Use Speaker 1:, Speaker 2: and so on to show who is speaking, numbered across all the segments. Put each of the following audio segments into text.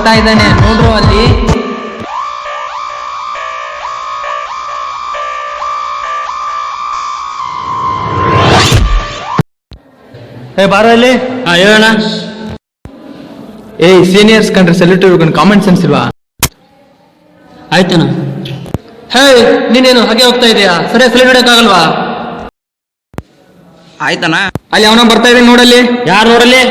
Speaker 1: ಬರ್ತಾ ಇದ್ದಾನೆ ನೋಡ್ರು ಅಲ್ಲಿ.
Speaker 2: ಬಾರೋ ಇಲ್ಲಿ.
Speaker 3: ಹೇಳೋಣ.
Speaker 2: ಸೀನಿಯರ್ಸ್ ಕಂಡ್ರೆ ಸೆಲ್ಯೂಟ್ ಕಾಮನ್ ಸೆನ್ಸ್ ಇಲ್ವಾ?
Speaker 3: ಆಯ್ತಣ್ಣ.
Speaker 2: ನೀನೇನು ಹಾಗೆ ಹೋಗ್ತಾ ಇದೆಯಾ? ಸರಿಯಾಗಿ ಸೆಲ್ಯೂಟ್ ಹೊಡೆಯಕ್ಕಾಗಲ್ವಾ?
Speaker 1: ಆಯ್ತಣ್ಣ.
Speaker 2: ಅಲ್ಲಿ ಅವನ ಬರ್ತಾ ಇದ್ದಾನೆ ನೋಡಲ್ಲಿ.
Speaker 3: ಯಾರು ನೋಡಲ್ಲಿ?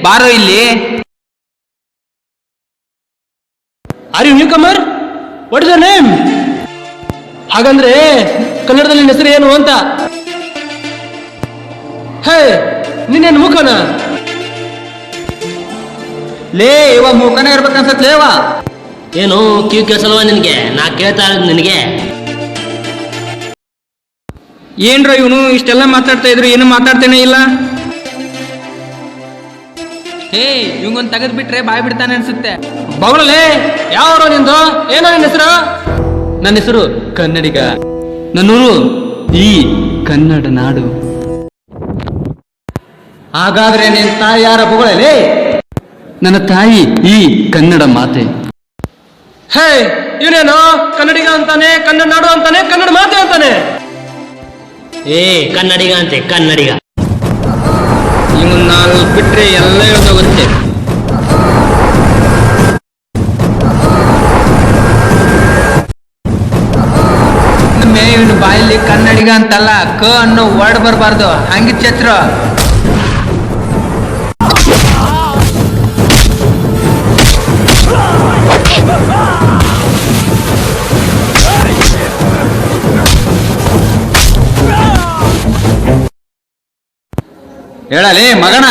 Speaker 1: ಬಾರೋ ಇಲ್ಲಿ.
Speaker 2: Are you newcomer? What is the name? ಹಾಗಂದ್ರೆ ಕನ್ನಡದಲ್ಲಿ ನಿನ್ನ ಹೆಸರು ಏನು ಅಂತ? ನೀನೇನು ಮುಖನ?
Speaker 1: ಇವ ಮುಖನೇ ಇರ್ಬೇಕನ್ಸತ್ಲೇವ.
Speaker 3: ಏನು ಕಿವಿ ಕೇಳಿಸಲ್ವಾ ನಿನಗೆ? ನಾ ಕೇಳ್ತಾ ಇರೋದು ನಿನಗೆ.
Speaker 1: ಏನ್ರ ಇವನು ಇಷ್ಟೆಲ್ಲ ಮಾತಾಡ್ತಾ ಇದ್ರು ಏನು ಮಾತಾಡ್ತೇನೆ ಇಲ್ಲ. ಇವಂಗೊಂದು ತೆಗೆದ್ ಬಿಟ್ರೆ ಬಾಯ್ ಬಿಡ್ತಾನೆ ಅನ್ಸುತ್ತೆ.
Speaker 2: ಬಗಳೇ ಯಾವ ನಿಂದು? ಏನೋ ನಿನ್ನ ಹೆಸರು?
Speaker 1: ನನ್ನ ಹೆಸರು ಕನ್ನಡಿಗ. ನನ್ನೂರು ಈ ಕನ್ನಡ ನಾಡು. ಹಾಗಾದ್ರೆ ನಿನ್ ತಾಯಿ ಯಾರ ಬಗಳೇ? ನನ್ನ ತಾಯಿ ಈ ಕನ್ನಡ ಮಾತೆ.
Speaker 2: ಇವನೇನು ಕನ್ನಡಿಗ ಅಂತಾನೆ, ಕನ್ನಡ ನಾಡು ಅಂತಾನೆ, ಕನ್ನಡ ಮಾತೆ ಅಂತಾನೆ.
Speaker 3: ಕನ್ನಡಿಗ ಅಂತೆ, ಕನ್ನಡಿಗ.
Speaker 1: ಇವನ್ ನಾಲ್ಕು ಬಿಟ್ರೆ ಎಲ್ಲ ಹೇಳ್ದೋಗುತ್ತೆ. ಇವನು ಬಾಯಲ್ಲಿ ಕನ್ನಡಿಗ ಅಂತಲ್ಲ, ಕ ಅನ್ನೋ ವರ್ಡ್ ಬರಬಾರ್ದು. ಹಂಗಿತ್ ಛತ್ರ. ಹೇಳಲೇ ಮಗನ.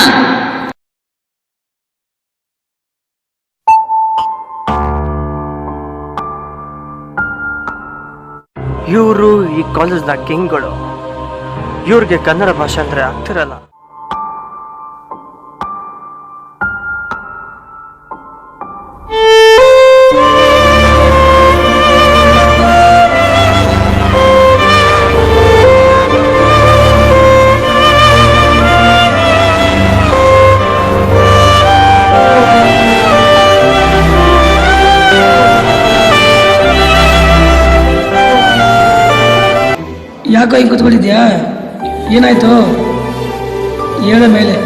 Speaker 4: ಇವರು ಈ ಕಾಲೇಜ್ನ ಕಿಂಗ್ಗಳು. ಇವ್ರಿಗೆ ಕನ್ನಡ ಭಾಷೆ ಅಂದ್ರೆ ಆಗ್ತಿರಲ್ಲ.
Speaker 5: ಯಾಕೋ ಹಿಂಗೆ ಕೂತ್ಕೊಂಡಿದ್ಯಾ? ಏನಾಯ್ತು ಹೇಳ ಮೇಲೆ.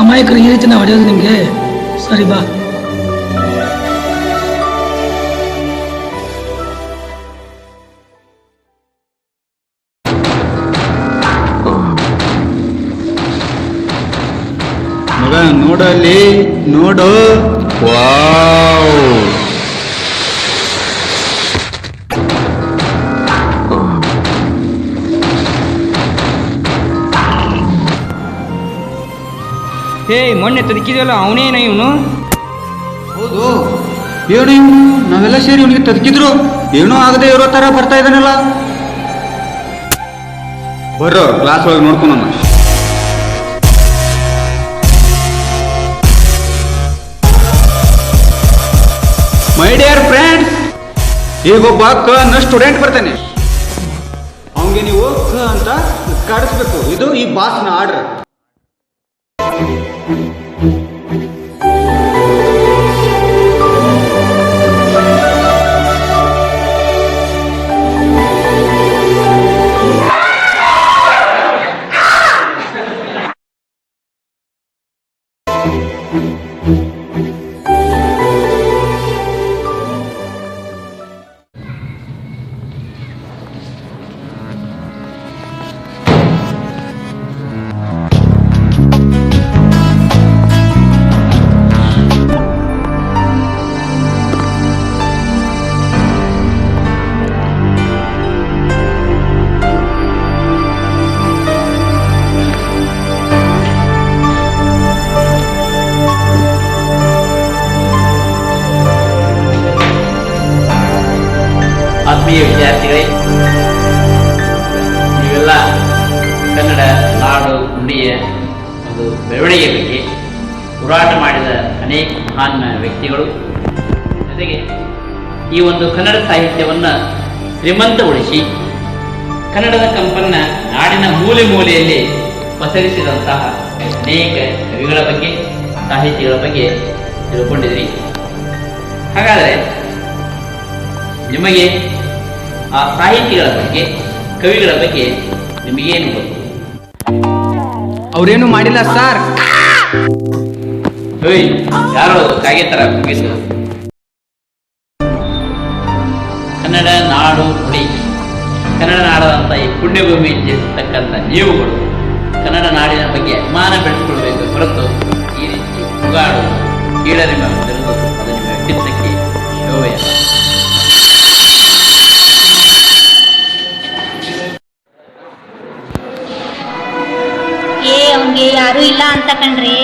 Speaker 5: ಅಮಾಯಕರು ಈ ರೀತಿ ನಾವು ಹೊಡೆಯೋದು ನಿಮಗೆ ಸರಿ? ಬಾ.
Speaker 1: ಮಗ ನೋಡಲ್ಲಿ, ನೋಡು. ವಾವ್, ಮೊನ್ನೆ ತದಕಿದಲ್ಲ ಅವನೇನ ಇವನು? ಹೌದು, ಏನು ಇವನು? ನಾವೆಲ್ಲ ಸೇರಿ ಇವನಿಗೆ ತದಕಿದ್ರು, ಏನೂ ಆಗದೆ ಇರೋ ತರ ಬರ್ತಾ ಇದ್ದಾನಲ್ಲ. ಬರ್ರೋ ಕ್ಲಾಸ್ ಒಳಗೆ ನೋಡ್ಕೊಂಡು. ಮೈ ಡಿಯರ್ ಫ್ರೆಂಡ್ಸ್, ಈಗ ಒಬ್ಬ ಕ ಅನ್ನೋ ಸ್ಟೂಡೆಂಟ್ ಬರ್ತಾನೆ. ಅವನಿಗೆ ನೀವು ಕ ಅಂತ ಕಾಡಿಸ್ಬೇಕು. ಇದು ಈ ಬಾಸ್ನ ಆರ್ಡರ್.
Speaker 3: ಆತ್ಮೀಯ ವಿದ್ಯಾರ್ಥಿಗಳೇ, ನೀವೆಲ್ಲ ಕನ್ನಡ ನಾಡು ನುಡಿಯ ಒಂದು ಬೆಳವಣಿಗೆ ಬಗ್ಗೆ
Speaker 6: ಹೋರಾಟ ಮಾಡಿದ ಅನೇಕ ಮಹಾನ್ ವ್ಯಕ್ತಿಗಳು. ಜೊತೆಗೆ ಈ ಒಂದು ಕನ್ನಡ ಸಾಹಿತ್ಯವನ್ನು ಶ್ರೀಮಂತಗೊಳಿಸಿ ಕನ್ನಡದ ಕಂಪನ್ನ ನಾಡಿನ ಮೂಲೆ ಮೂಲೆಯಲ್ಲಿ ಪಸರಿಸಿದಂತಹ ಅನೇಕ ಕವಿಗಳ ಬಗ್ಗೆ, ಸಾಹಿತಿಗಳ ಬಗ್ಗೆ ತಿಳ್ಕೊಂಡಿದ್ರಿ. ಹಾಗಾದರೆ ನಿಮಗೆ ಆ ಸಾಹಿತಿಗಳ ಬಗ್ಗೆ, ಕವಿಗಳ ಬಗ್ಗೆ ನಿಮಗೇನು ಗೊತ್ತು?
Speaker 1: ಅವ್ರೇನು ಮಾಡಿಲ್ಲ ಸರ್.
Speaker 6: ಯಾರೋ ಕಾಗೆ ತರ ಮುಗಿಸು. ಕನ್ನಡ ನಾಡು ನುಡಿ, ಕನ್ನಡ ನಾಡದಂತ ಈ ಪುಣ್ಯಭೂಮಿ ಜಯಿಸತಕ್ಕಂಥ ನೀವುಗಳು ಕನ್ನಡ ನಾಡಿನ ಬಗ್ಗೆ ಅಭಿಮಾನ ಬೆಳೆಸಿಕೊಳ್ಬೇಕು ಹೊರತು ಈ ರೀತಿ ಉಗಾಡು ಕೀಳರಿಮೆ ಹೊಂದಿರುವುದು ಅದು ನಿಮ್ಮ ವ್ಯಕ್ತಿತ್ವಕ್ಕೆ ಶೋಭೆ.
Speaker 7: ಅವನ್ಗೆ ಯಾರು ಇಲ್ಲ ಅಂತ ಕಣ್ರಿ.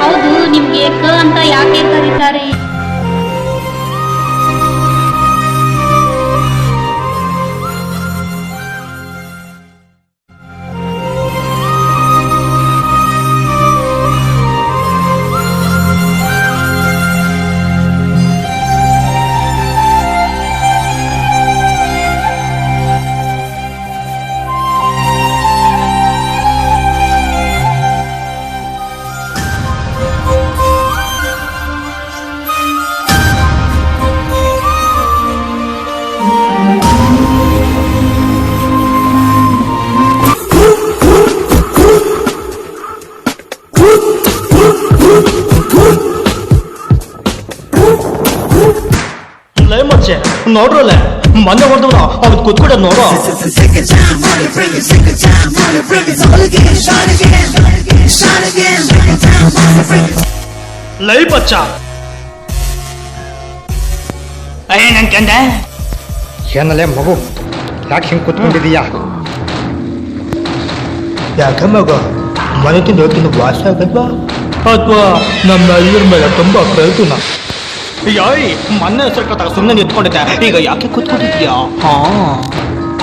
Speaker 7: ಹೌದು, ನಿಮ್ಗೆ ಕ ಅಂತ ಯಾಕೆ ಕರೀತಾರೆ?
Speaker 2: ನೋಡ್ರಲ್ಲ ಮೊನ್ನೆ ಹೊಡೆದವ್ರ ಅವ್ರು ಕೂತ್ಕೊಂಡ ನೋಡೋ. ಲೈ ಬಚ್ಚ ಏನಂತಂದೆ?
Speaker 8: ಏನಲ್ಲೇ ಮಗು, ಯಾಕೆ ಹಿಂಗೆ ಕೂತ್ಕೊಂಡಿದೀಯಾ?
Speaker 2: ಯಾಕೆ ಮಗ ಮನೆ ತಿಂದು ಹೋಗ್ತೀನಿ ವಾಸ ಆಗಲ್ವಾ? ಅಥವಾ ನಮ್ಮ ಇವ್ರ ಮೇಲೆ ತುಂಬಾ ಕಲ್ತುನ? ಯಾಯ್ ಮೊನ್ನೆ ಹೆಸರು ಕಟ್ಟಾಗ ಸುಮ್ಮನೆ ನಿಂತ್ಕೊಂಡಿದ್ದೆ, ಈಗ ಯಾಕೆ ಕೂತ್ಕೊಂಡಿದ್ಯಾ?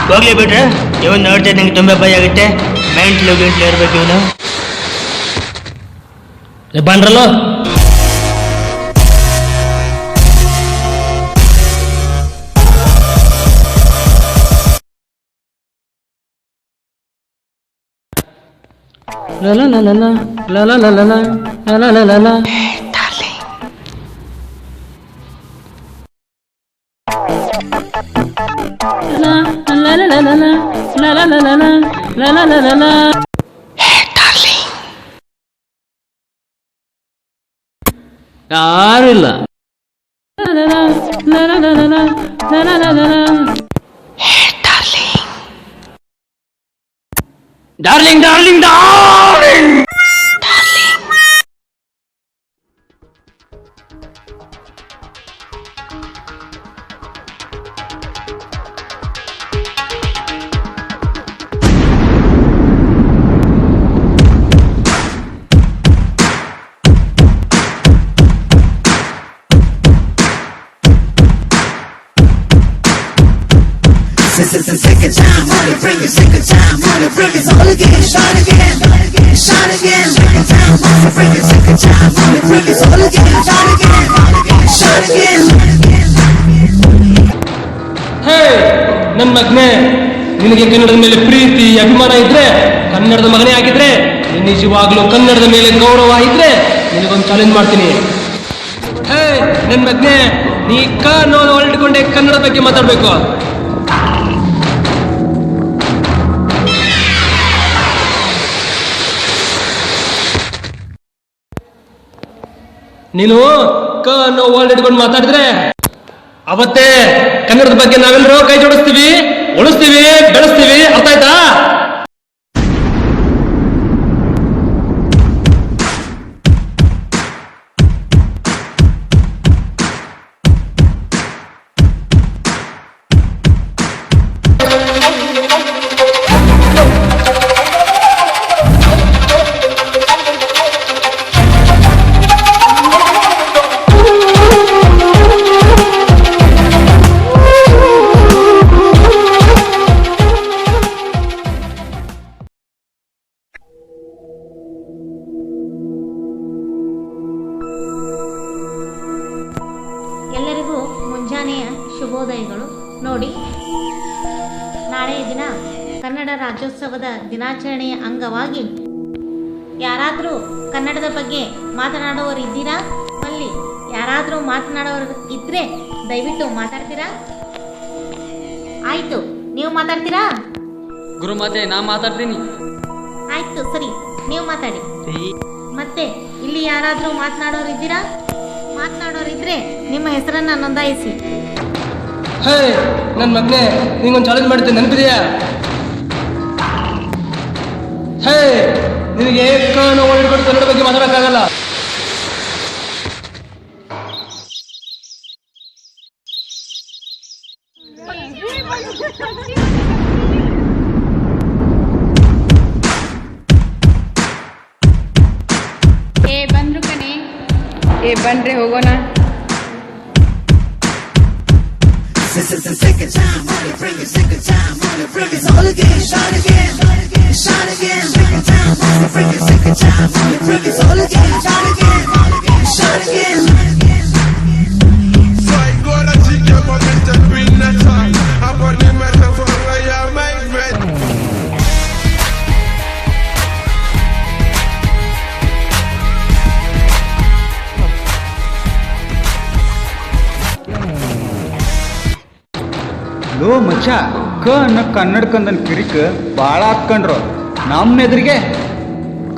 Speaker 2: ಹೋಗ್ಲಿ ಬಿಟ್ರೆ ಇವನ್ ನೋಡ್ತಾ ನಂಗೆ ತುಂಬಾ ಭಯ ಆಗುತ್ತೆ. ಮೆಂಟ್ಲು ಇರ್ಬೇಕು ಇವನು. ಬಂದ್ರಲ್ಲ la la la la la la la la la la la la la la. La la la la la la la la la la la la la la la. Hey darling. ಯಾರಿಲ್ಲ. La la la la la la la la la la la la. Hey darling. Darling, darling, darling.
Speaker 9: Second time, wanna bring it, second time, wanna bring it, all again, shot again, shot again, second time, wanna bring it, second time, wanna bring it, all again, shot again, shot again.
Speaker 2: ಹೇ ನನ್ನ ಮಗನೇ, ನಿನಗೆ ಕನ್ನಡದ ಮೇಲೆ ಪ್ರೀತಿ ಅಭಿಮಾನ ಇದ್ರೆ, ಕನ್ನಡದ ಮಗನೇ ಆಗಿದ್ರೆ, ನಿಜವಾಗ್ಲೂ ಕನ್ನಡದ ಮೇಲೆ ಗೌರವ ಇದ್ರೆ ನಿನಗೊಂದು ಚಾಲೆಂಜ್ ಮಾಡ್ತೀನಿ. ಹೇ ನನ್ನ ಮಗನೇ, ನೀ ಕಾನೂನು ಹೊರಟಿಕೊಂಡೆ ಕನ್ನಡ ಬಗ್ಗೆ ಮಾತಾಡ್ಬೇಕು. ನೀನು ಕನ್ನೋ ವರ್ಲ್ಡ್ ಹಿಡ್ಕೊಂಡು ಮಾತಾಡಿದ್ರೆ ಅವತ್ತೇ ಕನ್ನಡದ ಬಗ್ಗೆ ನಾವೆಲ್ಲರೂ ಕೈ ಜೋಡಿಸ್ತೀವಿ, ಉಳಿಸ್ತೀವಿ, ಬೆಳೆಸ್ತೀವಿ. ಅರ್ಥ ಆಯ್ತಾ?
Speaker 7: ಕನ್ನಡ ರಾಜ್ಯೋತ್ಸವದ ದಿನಾಚರಣೆಯ ಅಂಗವಾಗಿ ಯಾರಾದರೂ ಕನ್ನಡದ ಬಗ್ಗೆ ಮಾತನಾಡುವವರು ಇದ್ದೀರಾ? ಅಲ್ಲಿ ಯಾರಾದರೂ ಮಾತನಾಡೋರು ಇದ್ರೆ ದಯವಿಟ್ಟು ಮಾತಾಡ್ತೀರಾ? ಆಯ್ತು, ನೀವು ಮಾತಾಡ್ತೀರಾ?
Speaker 3: ಗುರುಮಾತೆ ನಾ ಮಾತಾಡ್ತೀನಿ.
Speaker 7: ಆಯ್ತು, ಸರಿ, ನೀವು ಮಾತಾಡಿ. ಮತ್ತೆ ಇಲ್ಲಿ ಯಾರಾದರೂ ಮಾತನಾಡೋರು ಇದ್ದೀರಾ? ಮಾತನಾಡೋರಿದ್ರೆ ನಿಮ್ಮ ಹೆಸರನ್ನ ನೋಂದಾಯಿಸಿ.
Speaker 5: ಹೇ ನನ್ನ ಮಗನೇ, ನಿಂಗೊಂದು ಚಾಲೆಂಜ್ ಮಾಡಿದ್ದೆ, ನೆನಪಿದೆಯಾ? ಹೇ, ನಿನಗೆ ಏಕನ ಹಿಡ್ಕೊಂಡು ಕನ್ನಡ ಬಗ್ಗೆ ಮಾತಾಡೋಕ್ಕಾಗಲ್ಲ.
Speaker 10: ಬಂದ್ರು ಕಣೆ. ಬನ್ರಿ ಹೋಗೋಣ.
Speaker 9: Second time, money bring it. Second time, money bring it. All again, shine again, shine again. Second time, money bring it. Second time, money bring it. All again, shine again, shine again.
Speaker 11: Fight, go to chicken, but it's a green net. I put the metaphor where you make red.
Speaker 1: Low ಮಚ್ಚ, ಅನ್ನ ಕನ್ನಡ ಕಂದನ್ ಕಿರಿಕ್ ಭಾಳ ಹಾಕ್ಕೊಂಡ್ರು. ನಮ್ಮ ಎದುರಿಗೆ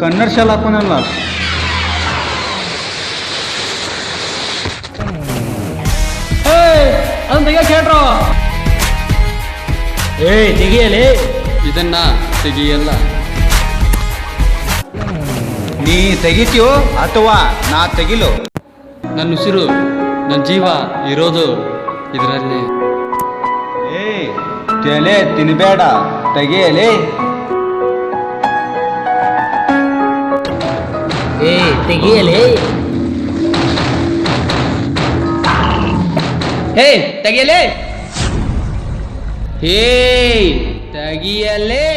Speaker 1: ಕನ್ನಡ ಶಾಲೆ ಹಾಕೋನಲ್ಲ.
Speaker 5: ಅದನ್ನ ತೆಗಿಯಕ್ಕೆ ಹೇಳ್ರು.
Speaker 3: ತೆಗಿಯಲೇ, ಇದನ್ನ ತೆಗಿಯಲ್ಲ.
Speaker 1: ನೀ ತೆಗಿತೀಯೋ ಅಥವಾ ನಾ ತೆಗಿಲು?
Speaker 3: ನನ್ನ ಉಸಿರು, ನನ್ನ ಜೀವ ಇರೋದು ಇದರಲ್ಲಿ.
Speaker 1: ತಲೆ ತಿನ್ಬೇಡ, ತೆಗಿಯಲೇ.
Speaker 3: ತೆಗಿಯಲೇ.
Speaker 6: ತೆಗಿಯಲೇ. ತೆಗಿಯಲೇ.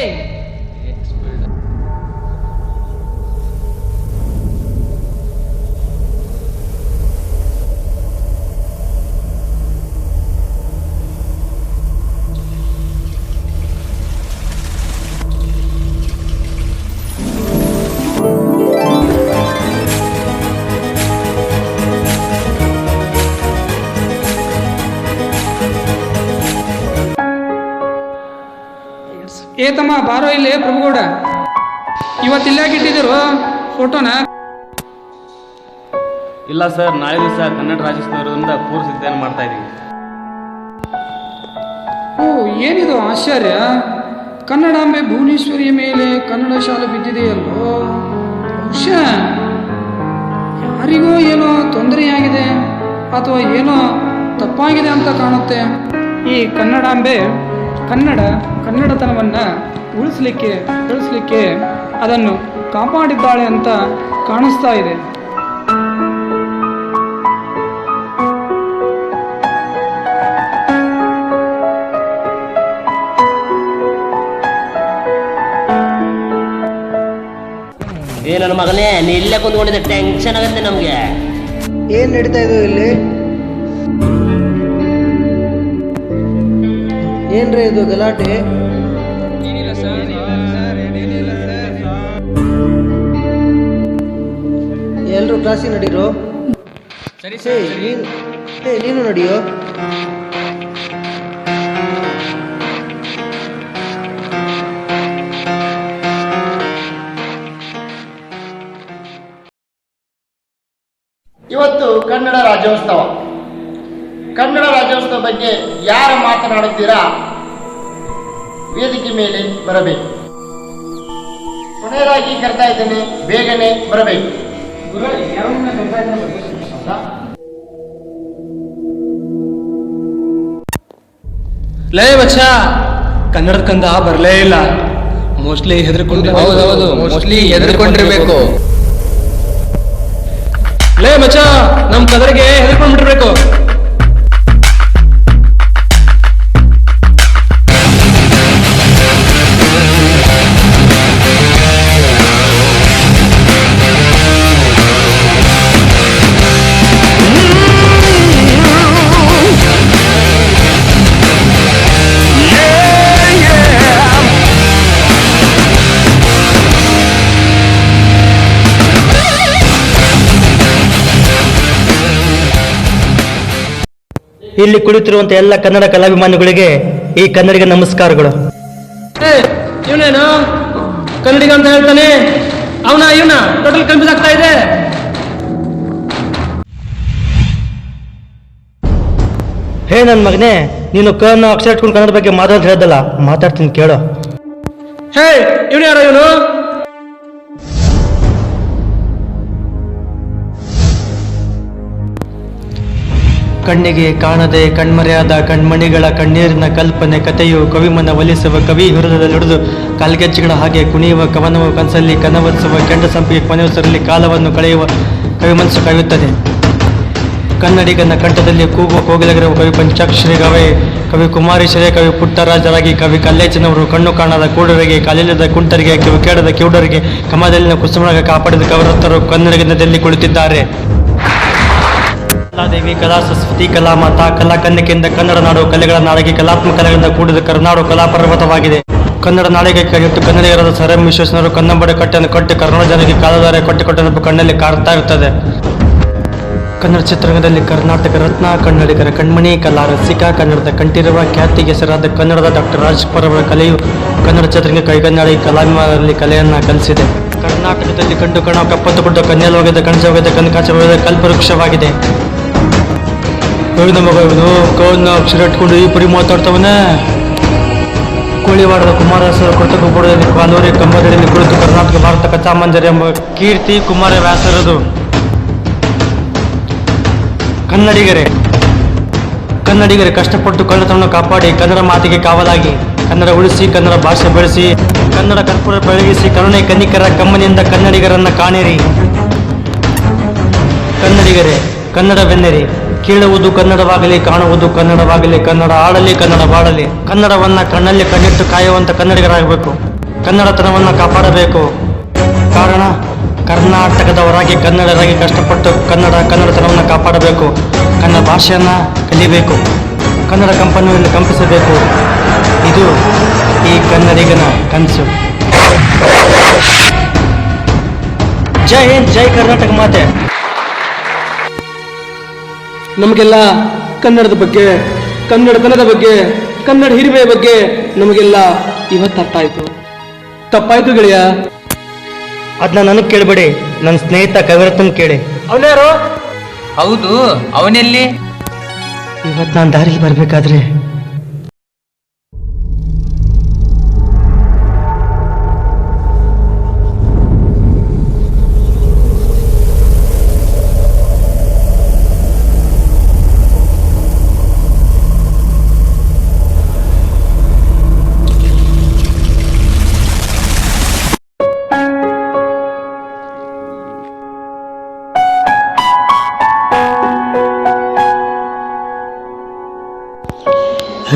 Speaker 5: ತಮ್ಮ ಬಾರೋ ಇಲ್ಲೇ ಪ್ರಭುಗೌಡ, ಇವತ್ತಿಲ್ಲಾಗಿಟ್ಟಿದ್ರು ಫೋಟೋನ?
Speaker 3: ಇಲ್ಲ ಸರ್, ನಾಳೆ ದಿವಸ ಕನ್ನಡ ರಾಜ್ಯೋತ್ಸವ ಇರೋದ್ರಿಂದ ಪೂರ್ವ ಸಿದ್ಧತೆಯನ್ನು ಮಾಡ್ತಾ ಇದ್ದೀವಿ.
Speaker 5: ಓ, ಏನಿದು ಆಶ್ಚರ್ಯ! ಕನ್ನಡಾಂಬೆ ಭುವನೇಶ್ವರಿಯ ಮೇಲೆ ಕನ್ನಡ ಶಾಲೆ ಬಿದ್ದಿದೆಯಲ್ಲೋ. ಬಹುಶಃ ಯಾರಿಗೋ ಏನೋ ತೊಂದರೆಯಾಗಿದೆ ಅಥವಾ ಏನೋ ತಪ್ಪಾಗಿದೆ ಅಂತ ಕಾಣುತ್ತೆ. ಈ ಕನ್ನಡಾಂಬೆ ಕನ್ನಡತನವನ್ನು ಉಳಿಸ್ಲಿಕ್ಕೆ ಬೆಳೆಸಲಿಕ್ಕೆ ಅದನ್ನು ಕಾಪಾಡಿದ್ದಾಳೆ ಅಂತ ಕಾಣಿಸ್ತಾ ಇದೆ.
Speaker 3: ನನ್ನ ಮಗನೇ, ನೀ ಇಲ್ಲೇ ಕುಂತ್ಕೊಂಡಿದ್ದೆ, ಟೆನ್ಷನ್ ಆಗುತ್ತೆ ನಮ್ಗೆ.
Speaker 4: ಏನ್ ನಡೀತಾ ಇದೆ ಇಲ್ಲಿ? ಏನ್ರಿ ಇದು ಗಲಾಟೆ? ಎಲ್ರು ಕ್ಲಾಸಿಗೆ ನಡೀರೋ. ನೀನು ನಡಿಯೋ.
Speaker 12: ಇವತ್ತು ಕನ್ನಡ ರಾಜ್ಯೋತ್ಸವ. ಕನ್ನಡ ರಾಜ್ಯೋತ್ಸವ ಬಗ್ಗೆ ಯಾರು ಮಾತನಾಡುತ್ತೀರಾ ವೇದಿಕೆ ಮೇಲೆ ಬರಬೇಕು. ಕೊನೆಯದಾಗಿ ಕರ್ತಾ ಇದ್ದೇನೆ, ಬೇಗನೆ ಬರಬೇಕು.
Speaker 5: ಲೇ ಬಚ್ಚ, ಕನ್ನಡದ ಕಂದ ಬರಲೇ ಇಲ್ಲ. ಮೋಸ್ಟ್ಲಿ ಹೆದರ್ಕೊಂಡಿರ್ಬೇಕು. ಲೇ ಮಚ್ಚ, ನಮ್ ಕದರಿಗೆ ಹೆದರ್ಕೊಂಡ್ಬಿಟ್ಟಿರ್ಬೇಕು.
Speaker 2: ಇಲ್ಲಿ ಕುಳಿತಿರುವಂತ ಎಲ್ಲ ಕನ್ನಡ ಕಲಾಭಿಮಾನಿಗಳಿಗೆ ಈ ಕನ್ನಡಿಗ ನಮಸ್ಕಾರಗಳು.
Speaker 5: ಇವನೇನು ಕನ್ನಡಿಗ ಅಂತ ಹೇಳ್ತಾನೆ, ಇವನ ಟೋಟಲ್ ಕನ್ಫ್ಯೂಸ್ ಆಗ್ತಾ ಇದೆ.
Speaker 2: ಹೇ ನನ್ನ ಮಗನೇ, ನೀನು ಕನ್ನ ಅಕ್ಷರ ಇಟ್ಕೊಂಡು ಕನ್ನಡ ಬಗ್ಗೆ ಮಾತಾಡ್ತಾ ಹೇಳ್ದಲ್ಲ, ಮಾತಾಡ್ತೀನಿ ಕೇಳೋ.
Speaker 5: ಹೇ ಇವನು ಯಾರೋ ಇವನು?
Speaker 2: ಕಣ್ಣಿಗೆ ಕಾಣದೆ ಕಣ್ಮರೆಯಾದ ಕಣ್ಮಣಿಗಳ ಕಣ್ಣೀರಿನ ಕಲ್ಪನೆ ಕಥೆಯು ಕವಿಮನ ಒಲಿಸುವ ಕವಿ ಹೃದಯದಲ್ಲಿಡಿದು ಕಾಲ್ಗೆಜ್ಜೆಗಳ ಹಾಗೆ ಕುಣಿಯುವ ಕವನವು ಕನಸಲ್ಲಿ ಕನವರಿಸುವ ಕೆಂಡ ಸಂಪಿಗೆ ಕೊನೆಯುಸರಲ್ಲಿ ಕಾಲವನ್ನು ಕಳೆಯುವ ಕವಿ ಮನಸ್ಸು ಕವಿಯುತ್ತದೆ. ಕನ್ನಡಿಗನ ಕಂಠದಲ್ಲಿ ಕೂಗುವ ಕೋಗಿಲಗಿರುವ ಕವಿ ಪಂಚಾಕ್ಷರಿ ಗವೆ, ಕವಿ ಕುಮಾರೀಶರೇ, ಕವಿ ಪುಟ್ಟರಾಜರಾಗಿ, ಕವಿ ಕಲ್ಲೇಚನವರು, ಕಣ್ಣು ಕಾಣದ ಕೂಡರಿಗೆ, ಕಾಲಿಲ್ಲದ ಕುಂಟರಿಗೆ, ಕಿವಿ ಕೇಳದ ಕಿವುಡರಿಗೆ, ಕಮದಲ್ಲಿನ ಕುಸುಮನಾಗ ಕಾಪಾಡಿದ ಕವರತ್ತರು ಕನ್ನಡಿಗನದಲ್ಲಿ ಕುಳಿತಿದ್ದಾರೆ. ಕಲಾದೇವಿ, ಕಲಾ ಸರಸ್ವತಿ, ಕಲಾ ಮಾತಾ, ಕಲಾ ಕನ್ಯಕೆಯಿಂದ ಕನ್ನಡ ನಾಡು ಕಲೆಗಳ ನಾಡಿಗೆ ಕಲಾತ್ಮಕ ಕಲೆಗಳಿಂದ ಕೂಡಿದ ಕರುನಾಡು ಕಲಾ ಪರ್ವತವಾಗಿದೆ. ಕನ್ನಡ ನಾಡಿಗೆ ಕೈಗೆಟ್ಟು ಕನ್ನಡಿಗರಾದ ಸರ್ ಎಂ ವಿಶ್ವೇಶ್ವರರು ಕನ್ನಂಬಡೆ ಕಟ್ಟೆಯನ್ನು ಕಟ್ಟಿ ಕನ್ನಡ ಜನರಿಗೆ ಕಾಲಧಾರೆ ಕೊಟ್ಟು ಕಣ್ಣಲ್ಲಿ ಕಾಡ್ತಾ ಇರ್ತದೆ. ಕನ್ನಡ ಚಿತ್ರರಂಗದಲ್ಲಿ ಕರ್ನಾಟಕ ರತ್ನ, ಕನ್ನಡಿಗರ ಕಣ್ಮಣಿ, ಕಲಾ ರಸಿಕ, ಕನ್ನಡದ ಕಂಠೀರವ, ಖ್ಯಾತಿಗೆ ಹೆಸರಾದ ಕನ್ನಡದ ಡಾಕ್ಟರ್ ರಾಜ್ಕುಮಾರ್ ಅವರ ಕಲೆಯು ಕನ್ನಡ ಚಿತ್ರರಂಗ ಕೈಗನ್ನಡಿ ಕಲಾಭಿಮಾನದಲ್ಲಿ ಕಲೆಯನ್ನು ಕಲಿಸಿದೆ. ಕರ್ನಾಟಕದಲ್ಲಿ ಕಂಡು ಕಣ ಕಪ್ಪತ್ತು ಗುಡ್ಡ ಕನ್ಯಲೋಗದ ಕಣಜೋಗದ ಕನಕಾಚಲದ ಕಲ್ಪವೃಕ್ಷವಾಗಿದೆ. ನಮ್ಮ ಮಗನು ಕವನ್ನ ಅಕ್ಷರ ಇಟ್ಕೊಂಡು ಈ ಪರಿ ಮಾತಾಡ್ತವನೇ. ಕೋಳಿವಾಡದ ಕುಮಾರವ್ಯಾಸರ ಕೃತಕೂಟದಲ್ಲಿ ಕಾಲೂರಿ ಕಂಬದಲ್ಲಿ ಕುಳಿತು ಕರ್ನಾಟಕ ಭಾರತ ಕಥಾಮಂಜರಿ ಎಂಬ ಕೀರ್ತಿ ಕುಮಾರವ್ಯಾಸರದು. ಕನ್ನಡಿಗರೇ ಕಷ್ಟಪಟ್ಟು ಕನ್ನಡತನವನ್ನು ಕಾಪಾಡಿ ಕನ್ನಡ ಮಾತಿಗೆ ಕಾವಲಾಗಿ ಕನ್ನಡ ಉಳಿಸಿ, ಕನ್ನಡ ಭಾಷೆ ಬೆಳೆಸಿ, ಕನ್ನಡ ಕರ್ಪೂರ ಬೆಳಗಿಸಿ, ಕರುಣೆ ಕನ್ನಿಕರ ಕಮ್ಮನಿಂದ ಕನ್ನಡಿಗರನ್ನ ಕಾಣಿರಿ. ಕನ್ನಡಿಗರೇ ಕನ್ನಡವೆನ್ನಿರಿ, ಕೇಳುವುದು ಕನ್ನಡವಾಗಲಿ, ಕಾಣುವುದು ಕನ್ನಡವಾಗಲಿ, ಕನ್ನಡ ಆಡಲಿ, ಕನ್ನಡ ಬಾಡಲಿ. ಕನ್ನಡವನ್ನ ಕಣ್ಣಲ್ಲಿ ಕಣ್ಣಿಟ್ಟು ಕಾಯುವಂತ ಕನ್ನಡಿಗರಾಗಬೇಕು. ಕನ್ನಡತನವನ್ನ ಕಾಪಾಡಬೇಕು. ಕಾರಣ ಕರ್ನಾಟಕದವರಾಗಿ ಕನ್ನಡರಾಗಿ ಕಷ್ಟಪಟ್ಟು ಕನ್ನಡತನವನ್ನು ಕಾಪಾಡಬೇಕು. ಕನ್ನಡ ಭಾಷೆಯನ್ನ ಕಲಿಬೇಕು. ಕನ್ನಡ ಕಂಪನಿಯನ್ನು ಕಂಪಿಸಬೇಕು. ಇದು ಈ ಕನ್ನಡಿಗನ ಕನಸು. ಜೈ ಹಿಂದ್, ಜೈ ಕರ್ನಾಟಕ ಮಾತೆ.
Speaker 5: ನಮಗೆಲ್ಲ ಕನ್ನಡದ ಬಗ್ಗೆ, ಕನ್ನಡತನದ ಬಗ್ಗೆ, ಕನ್ನಡ ಹಿರಿಮೆಯ ಬಗ್ಗೆ ನಮಗೆಲ್ಲ ಇವತ್ತು ಅರ್ಥ ಆಯ್ತು. ತಪ್ಪಾಯ್ತು ಗೆಳೆಯ.
Speaker 2: ಅದನ್ನ ನನಗೆ ಕೇಳಬೇಡಿ, ನನ್ನ ಸ್ನೇಹಿತ ಕವಿರತ್ನ ಕೇಳಿ.
Speaker 5: ಅವನ್ಯಾರು?
Speaker 6: ಹೌದು, ಅವನೆಲ್ಲಿ?
Speaker 2: ಇವತ್ತು ನಾನು ದಾರಿಲಿ ಬರ್ಬೇಕಾದ್ರೆ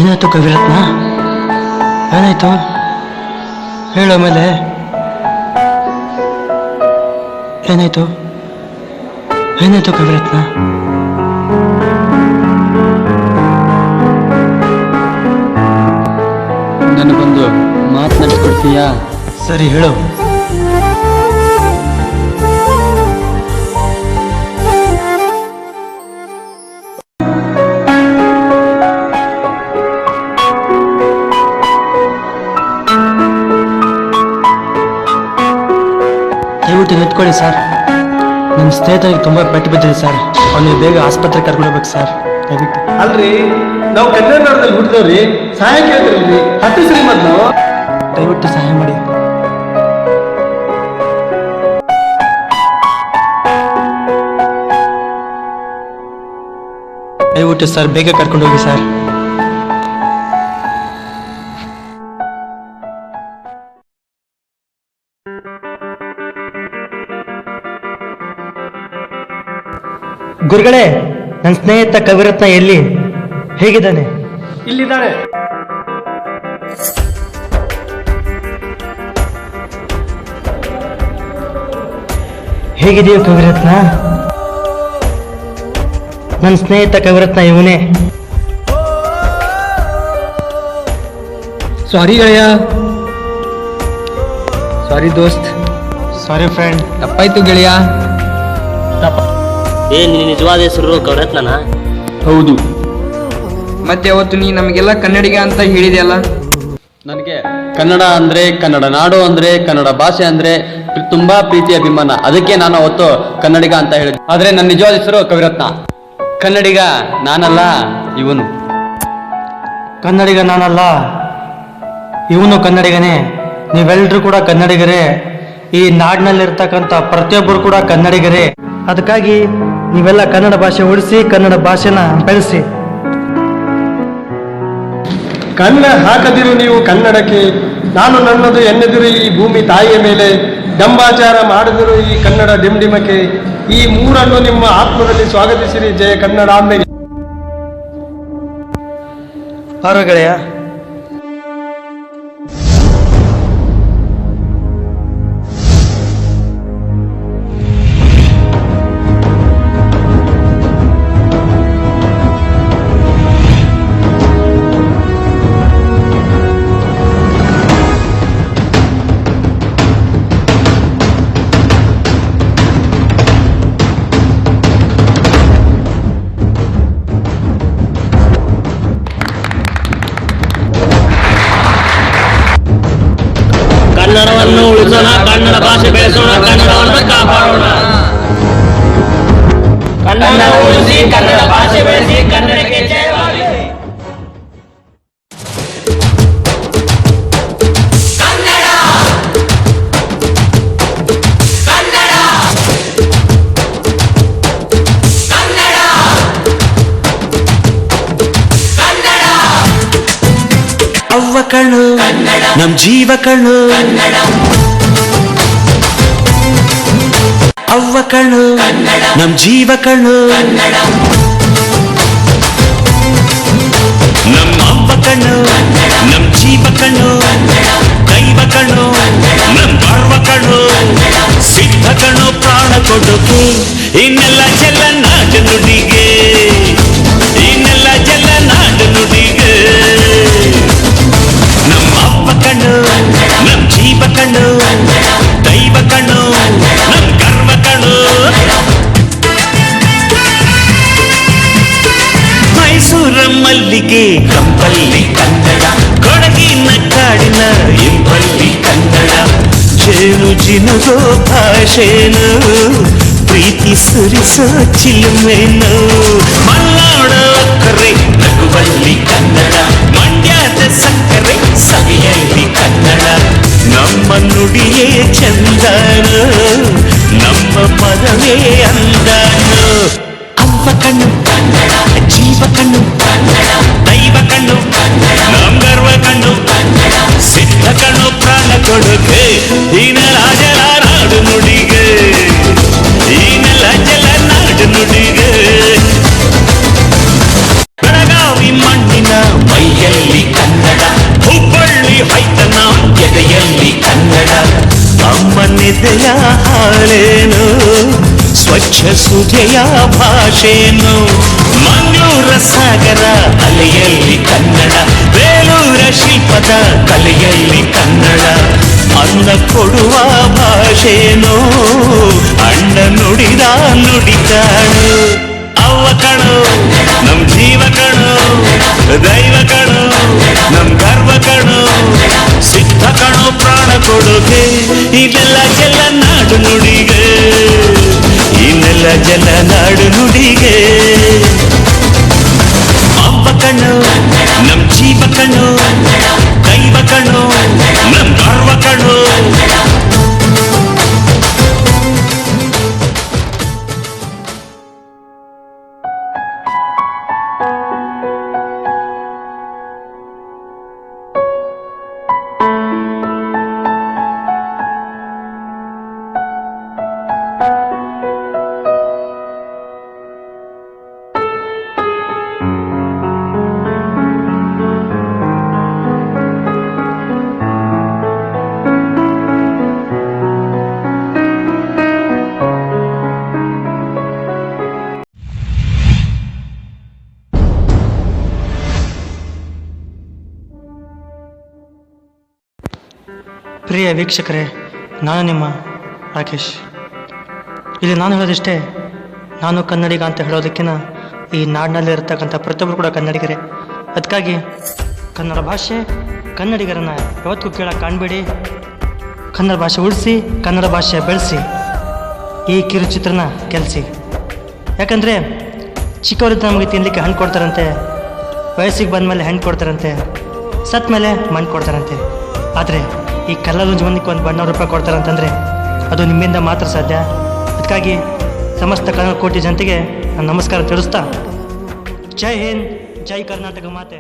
Speaker 2: ಏನಾಯ್ತು ಕವಿರತ್ನ? ಏನಾಯ್ತು ಹೇಳೋ ಮೇಲೆ. ಏನಾಯ್ತು ಕವಿರತ್ನ?
Speaker 5: ನನಗೊಂದು ಮಾತನಾಡಿಸ್ಕೊಡ್ತೀಯಾ?
Speaker 2: ಸರಿ ಹೇಳು. ದಯವಿಟ್ಟು ನಿಂತ್ಕೊಳ್ಳಿ ಸರ್. ನನ್ನ ಸ್ನೇಹಿತರಿಗೆ ತುಂಬ ಪೆಟ್ಟು ಬಿದ್ದಿದೆ ಸರ್. ಅವನಿಗೆ ಬೇಗ ಆಸ್ಪತ್ರೆಗೆ ಕರ್ಕೊಂಡೋಗ್ಬೇಕು ಸರ್, ದಯವಿಟ್ಟು.
Speaker 5: ಅಲ್ರಿ, ನಾವು ಕನ್ನಡ ನಾಡದಲ್ಲಿ ಹುಟ್ಟಿದವ್ರಿ, ಸಹಾಯ ಕೇಳ್ತಿರಲ್ರಿ, ಹತ್ತಿಸ್ರಿ ಮೊದಲು.
Speaker 2: ದಯವಿಟ್ಟು ಸಹಾಯ ಮಾಡಿ. ದಯವಿಟ್ಟು ಸರ್ ಬೇಗ ಕರ್ಕೊಂಡೋಗಿ ಸರ್. ಗುರುಗಳೇ, ನನ್ನ ಸ್ನೇಹಿತ ಕವಿರತ್ನ ಎಲ್ಲಿ? ಹೇಗಿದ್ದಾನೆ?
Speaker 5: ಇಲ್ಲಿದ್ದಾರೆ.
Speaker 2: ಹೇಗಿದೆಯೋ ಕವಿರತ್ನ? ನನ್ನ ಸ್ನೇಹಿತ ಕವಿರತ್ನ ಇವನೇ.
Speaker 5: ಸಾರಿ ಗೆಳೆಯ. ಸಾರಿ ದೋಸ್ತ್.
Speaker 2: ಸಾರಿ ಫ್ರೆಂಡ್.
Speaker 5: ತಪ್ಪಾಯ್ತು ಗೆಳೆಯ.
Speaker 3: ನಿನ್ನ ನಿಜವಾದ ಹೆಸರು ಕವಿರತ್ನನಾ?
Speaker 5: ಹೌದು.
Speaker 13: ಮತ್ತೆ ಅವತ್ತು ನೀ ನಮಗೆಲ್ಲ ಕನ್ನಡಿಗ ಅಂತ ಹೇಳಿದೆಯಲ್ಲ.
Speaker 14: ನನಗೆ ಕನ್ನಡ ಅಂದರೆ, ಕನ್ನಡ ನಾಡು ಅಂದರೆ, ಕನ್ನಡ ಭಾಷೆ ಅಂದರೆ ತುಂಬ ಪ್ರೀತಿ ಅಭಿಮಾನ. ಅದಕ್ಕೆ ನಾನು ಅವತ್ತು ಕನ್ನಡಿಗ ಅಂತ ಹೇಳಿದೆ. ಆದರೆ ನನ್ನ ನಿಜವಾದ ಹೆಸರು ಕವಿರತ್ನ. ಕನ್ನಡಿಗ ನಾನಲ್ಲ, ಇವನು.
Speaker 2: ಕನ್ನಡಿಗ ನಾನಲ್ಲ, ಇವನು ಕನ್ನಡಿಗನೇ. ನೀವೆಲ್ಲರೂ ಕೂಡ ಕನ್ನಡಿಗರೇ. ಈ ನಾಡಿನಲ್ಲಿರ್ತಕ್ಕಂಥ ಪ್ರತಿಯೊಬ್ಬರು ಕೂಡ ಕನ್ನಡಿಗರೇ. ಅದಕ್ಕಾಗಿ ನೀವೆಲ್ಲ ಕನ್ನಡ ಭಾಷೆ ಉಳಿಸಿ, ಕನ್ನಡ ಭಾಷೆನ ಬೆಳೆಸಿ.
Speaker 15: ಕನ್ನ ಹಾಕದಿರು ನೀವು ಕನ್ನಡಕ್ಕೆ, ನಾನು ನನ್ನದು ಎನ್ನೆದಿರು ಈ ಭೂಮಿ ತಾಯಿಯ ಮೇಲೆ, ದಂಬಾಚಾರ ಮಾಡಿದರು ಈ ಕನ್ನಡ ಡಿಂಡಿಮಕ್ಕೆ. ಈ ಮೂರನ್ನು ನಿಮ್ಮ ಆತ್ಮದಲ್ಲಿ ಸ್ವಾಗತಿಸಿರಿ. ಜಯ ಕನ್ನಡಾಂಬೆಗೆ.
Speaker 2: ಬಾರೋ ಗೆಳೆಯ.
Speaker 3: ಕನ್ನಡವನ್ನು ಉಳಿಸೋಣ, ಕನ್ನಡ ಭಾಷೆ ಬೆಳೆಸೋಣ, ಕನ್ನಡವನ್ನು ಕಾಪಾಡೋಣ. ಕನ್ನಡ ಉಳಿಸಿ, ಕನ್ನಡ ಭಾಷೆ ಬೆಳೆಸಿ, ಕನ್ನಡಕ್ಕೆ ಜಯವಾಗಲಿ.
Speaker 9: ಅವ್ವ ಕಣ್ಣು ನಮ್ ಜೀವ ಕಣ್ಣು, ಅವ್ವ ಕಣ್ಣು ನಮ್ ಜೀವ ಕಣ್ಣು, ನಮ್ಮ ಅವ್ವ ಕಣ್ಣು ನಮ್ ಜೀವ ಕಣ್ಣು, ದೈವ ಕಣ್ಣು ನಮ್ ಬಾಳ್ವ ಕಣ್ಣು, ಸಿದ್ಧ ಕಣ್ಣು ಪ್ರಾಣ ಕೊಡುಗೆ. ಇನ್ನೆಲ್ಲ ಜಲ ನಾಡು ನುಡಿಗೆ, ಇನ್ನೆಲ್ಲ ಜಲ ನಾಡು ನುಡಿಗೆ. ನಮ್ಮ ಅವ್ವ ಕಣ್ಣು ನಮ್ ಜೀವ ಕಣ್ಣು, ದೈವ ಕಣ್ಣು ನಮ್ ಗರ್ವ ಕಣ್ಣು. ಮೈಸೂರ ಮಲ್ಲಿಗೆ ಕಂಪಲ್ಲಿ ಕನ್ನಡ, ಕೊಡಗಿನ ಕಾಡಿನ ಇಂಪಲ್ಲಿ ಕನ್ನಡ. ಜೇನು ಜಿನುಗೋ ಭಾಷೆನು, ಪ್ರೀತಿ ಸುರಿಸೋ ಚಿಲುಮೆನು. ಮಲ್ನಾಡು ಕರೆ ನಗುವಲ್ಲಿ ಕನ್ನಡ, ಮಂಡ್ಯದ ಸಕ್ಕರೆ ಸವಿಯಲ್ಲಿ ಕನ್ನಡ. ನಮ್ಮ ನುಡಿಯೇ ಚಂದನು, ನಮ್ಮ ಪದವೇ ಅಂದನು. ಅವ್ವ ಕಣ್ಣು ಕನ್ನಡ, ಜೀವ ಕಣ್ಣು ಕನ್ನಡ, ದೈವ ಕಣ್ಣು ಕನ್ನಡ, ನಮ್ ಗರ್ವ ಕಣ್ಣು ಕನ್ನಡ, ಸಿದ್ಧ ಕಣ್ಣು ಪ್ರಾಣ ಕೊಡುಗೆ. ಈ ನೆಲ ಜಲ ನಾಡು ನುಡಿಗೆ, ಈ ನೆಲ ಜಲ ನಾಡು ನುಡಿಗೆ. ಬೆಳಗಾವಿ ಮಣ್ಣಿನ ಮೈಯಲ್ಲಿ ಕನ್ನಡ, ಹುಬ್ಬಳ್ಳಿ ಹೈತನ ಎದೆಯಲ್ಲಿ ಕನ್ನಡ. ಅಮ್ಮನೆದೆಯ ಹಾಲೇನು, ಸ್ವಚ್ಛ ಸುಧೆಯ ಭಾಷೆನು. ಮಂಗಳೂರ ಸಾಗರ ಅಲೆಯಲ್ಲಿ ಕನ್ನಡ, ಬೇಲೂರ ಶಿಲ್ಪದ ಕಲೆಯಲ್ಲಿ ಕನ್ನಡ. ಅನ್ನ ಕೊಡುವ ಭಾಷೆನು, ಅಣ್ಣ ನುಡಿದ ನುಡಿತಾಳು. ಅವ್ವ ಕಣು ನಮ್ ಜೀವ ಕಣು, ದೈವ ಕಣು ನಮ್ ಗರ್ವ ಕಣು, ಸಿದ್ಧ ಕಣು ಪ್ರಾಣ ಕೊಡುಗೆ. ಇದೆಲ್ಲ ಜಲ ನಾಡು ನುಡಿಗೆ, ಇನ್ನೆಲ್ಲ ಜಲ ನಾಡು ನುಡಿಗೆ. ಅವ್ವ ಕಣ್ಣು ನಮ್ ಜೀವ ಕಣ್ಣು, ದೈವ ಕಣ್ಣು ನಮ್ ಗರ್ವ ಕಣ್ಣು.
Speaker 2: ಪ್ರಿಯ ವೀಕ್ಷಕರೇ, ನಾನು ನಿಮ್ಮ ರಾಕೇಶ್. ಇಲ್ಲಿ ನಾನು ಹೇಳೋದಿಷ್ಟೇ, ನಾನು ಕನ್ನಡಿಗ ಅಂತ ಹೇಳೋದಕ್ಕಿಂತ ಈ ನಾಡಿನಲ್ಲಿ ಇರ್ತಕ್ಕಂಥ ಪ್ರತಿಯೊಬ್ಬರು ಕೂಡ ಕನ್ನಡಿಗರೇ. ಅದಕ್ಕಾಗಿ ಕನ್ನಡ ಭಾಷೆ ಕನ್ನಡಿಗರನ್ನು ಯಾವತ್ತಿಗೂ ಕೇಳಕ್ಕೆ ಕಾಣಬೇಡಿ. ಕನ್ನಡ ಭಾಷೆ ಉಳಿಸಿ, ಕನ್ನಡ ಭಾಷೆ ಬೆಳೆಸಿ, ಈ ಕಿರುಚಿತ್ರನ ಗೆಲ್ಲಿಸಿ. ಯಾಕಂದರೆ ಚಿಕ್ಕವರಿದ್ದ ನಮಗೆ ತಿನ್ನಲಿಕ್ಕೆ ಹಣ್ಣು ಕೊಡ್ತಾರಂತೆ, ವಯಸ್ಸಿಗೆ ಬಂದಮೇಲೆ ಹಣ್ಣು ಕೊಡ್ತಾರಂತೆ, ಸತ್ತ ಮೇಲೆ ಮಣ್ಣು ಕೊಡ್ತಾರಂತೆ. ಆದರೆ ಈ ಕಲ್ಲಲ್ಲೊಂದು ಜೀವನಕ್ಕೆ ಒಂದು ಬಣ್ಣ ರೂಪಾಯಿ ಕೊಡ್ತಾರಂತಂದರೆ ಅದು ನಿಮ್ಮಿಂದ ಮಾತ್ರ ಸಾಧ್ಯ. ಅದಕ್ಕಾಗಿ ಸಮಸ್ತ ಕನ್ನಡ ಕೋಟಿ ಜನತೆಗೆ ನಾನು ನಮಸ್ಕಾರ ತಿಳಿಸ್ತಾ, ಜೈ ಹಿಂದ್, ಜೈ ಕರ್ನಾಟಕ ಮಾತೆ.